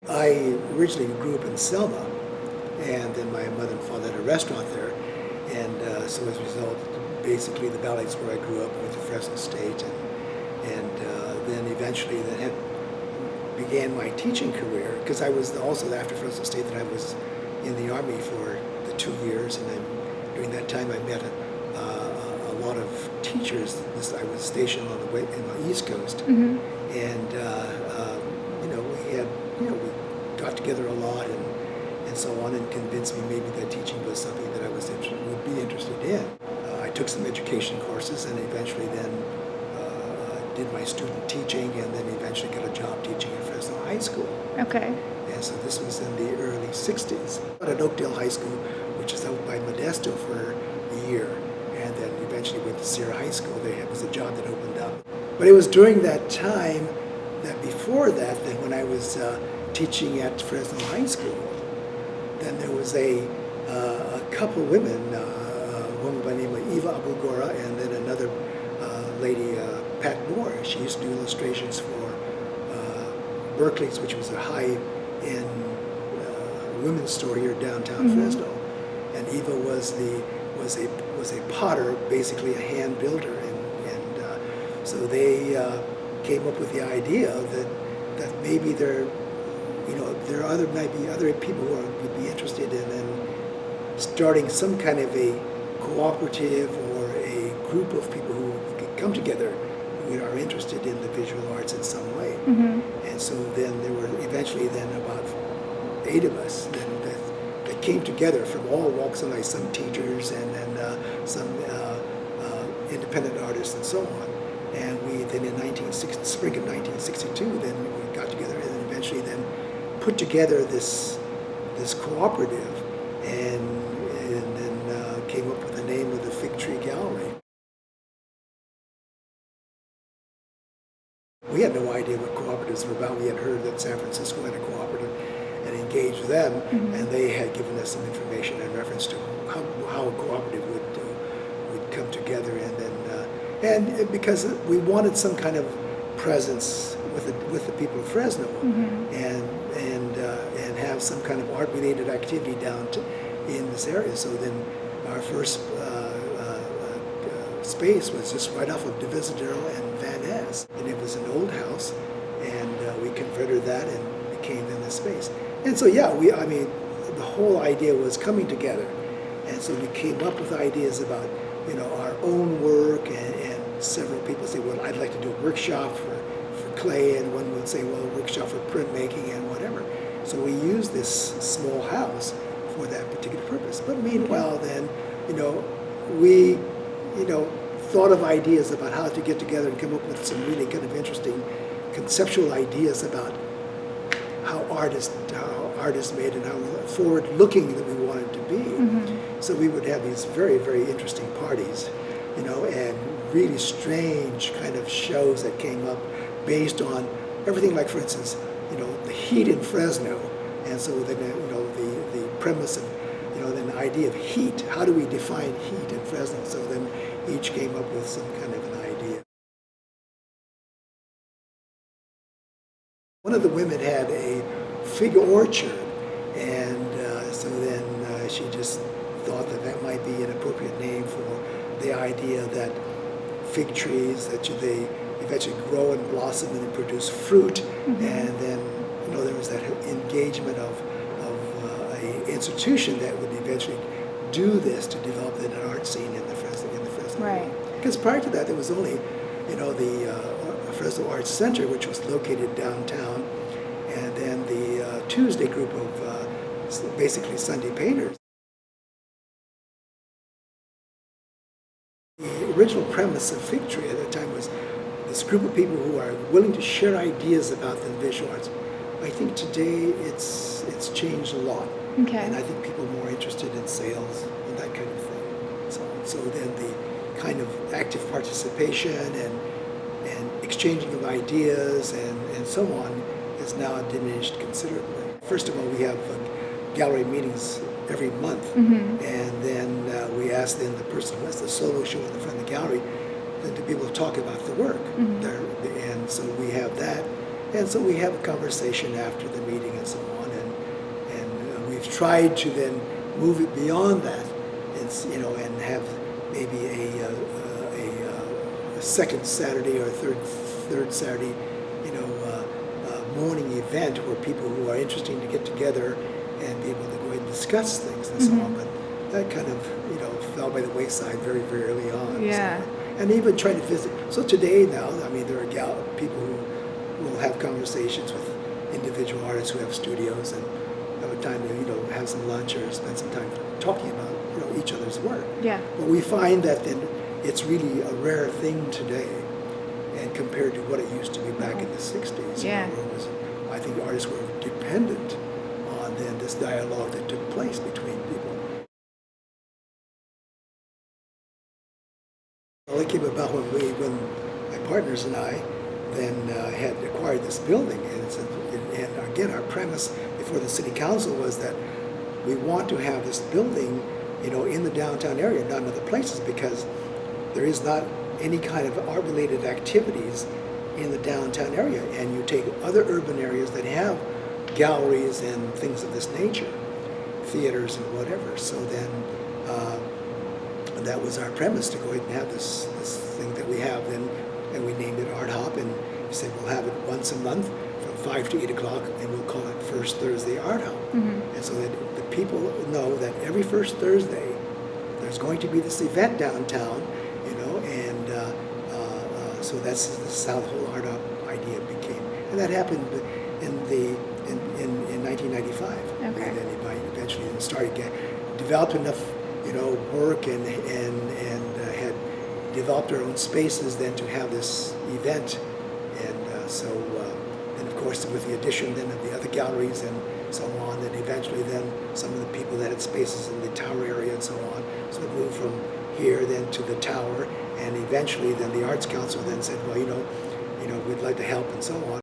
I originally grew up in Selma, and then my mother and father had a restaurant there, and so as a result, basically the valley is where I grew up with the Fresno State, and then eventually began my teaching career, because I was also after Fresno State that I was in the Army for the 2 years, and then during that time I met a lot of teachers. I was stationed on the East Coast, and we got together a lot and so on, and convinced me maybe that teaching was something that I would be interested in. I took some education courses and eventually then did my student teaching, and then eventually got a job teaching at Fresno High School. Okay. And so this was in the early 60s. At Oakdale High School, which is out by Modesto, for a year, and then eventually went to Sierra High School. There was a job that opened up. But it was during that time that before that when I was teaching at Fresno High School, then there was a couple women, a woman by the name of Eva Abugora, and then another lady, Pat Moore. She used to do illustrations for Berkeley's, which was a high-end women's store here downtown Fresno. And Eva was a potter, basically a hand builder, and so they came up with the idea that maybe might be other people who would be interested in starting some kind of a cooperative or a group of people who could come together who are interested in the visual arts in some way. And so then there were eventually then about 8 of us that came together from all walks of life, some teachers and some independent artists and so on. And we then in spring of 1962, then we got together and then eventually then put together this cooperative, and then came up with the name of the Fig Tree Gallery. We had no idea what cooperatives were about. We had heard that San Francisco had a cooperative and engaged them, and they had given us some information in reference to how a cooperative would come together, and because we wanted some kind of presence with the people of Fresno, and have some kind of art-related activity in this area. So then our first space was just right off of Divisadero and Van Ness, and it was an old house, and we converted that and became in this space. And so the whole idea was coming together, and so we came up with ideas about our own work, and several people say, well, I'd like to do a workshop for clay, and one would say, well, a workshop for printmaking and whatever. So we used this small house for that particular purpose. But meanwhile, then, we, thought of ideas about how to get together and come up with some really kind of interesting conceptual ideas about how art is made and how forward-looking that we wanted to be. So we would have these very, very interesting parties, and really strange kind of shows that came up based on everything, like, for instance, the heat in Fresno. And so then, the premise of, then the idea of heat. How do we define heat in Fresno? So then each came up with some kind of an idea. One of the women had a fig orchard, and so then she just thought that might be an appropriate name for the idea that fig trees, that they eventually grow and blossom and produce fruit, and then there was that engagement of a institution that would eventually do this to develop an art scene in the Fresno. Right. Because prior to that, there was only the Fresno Arts Center, which was located downtown, and then the Tuesday group of basically Sunday painters. The original premise of Fig Tree at that time was this group of people who are willing to share ideas about the visual arts. I think today it's changed a lot. Okay. And I think people are more interested in sales and that kind of thing. So then the kind of active participation and exchanging of ideas and so on is now diminished considerably. First of all, we have gallery meetings every month, and then we ask then the person who has the solo show in the front of the gallery then to be able to talk about the work. And so we have that, And so we have a conversation after the meeting and so on, and we've tried to then move it beyond that, and have maybe a second Saturday or third Saturday, morning event where people who are interested to get together and be able to go ahead and discuss things and so on. But that kind of fell by the wayside very, very early on. Yeah. So, and even trying to visit. So today now, I mean, there are people who will have conversations with individual artists who have studios and have a time to have some lunch or spend some time talking about each other's work. Yeah. But we find that then it's really a rare thing today, and compared to what it used to be back in the 60s, Yeah. where it was, I think artists were dependent on then this dialogue that took place between people. Well, it came about when my partners and I then had acquired this building, and again, our premise before the city council was that we want to have this building, in the downtown area, not in other places, because there is not any kind of art-related activities in the downtown area. And you take other urban areas that have galleries and things of this nature, theaters and whatever. So then that was our premise, to go ahead and have this thing that we have then, and we named it Art Hop, and we said we'll have it once a month from 5 to 8 o'clock, and we'll call it First Thursday Art Hop. And so that the people know that every first Thursday there's going to be this event downtown, and so this is how the whole Art Hop idea became, and that happened in 1995. Okay. And then eventually started developed enough work and had developed our own spaces then to have this event, and and of course with the addition then of the other galleries and so on, and eventually then some of the people that had spaces in the tower area and so on, so it moved from here then to the tower, and eventually then the Arts Council then said, well, we'd like to help and so on.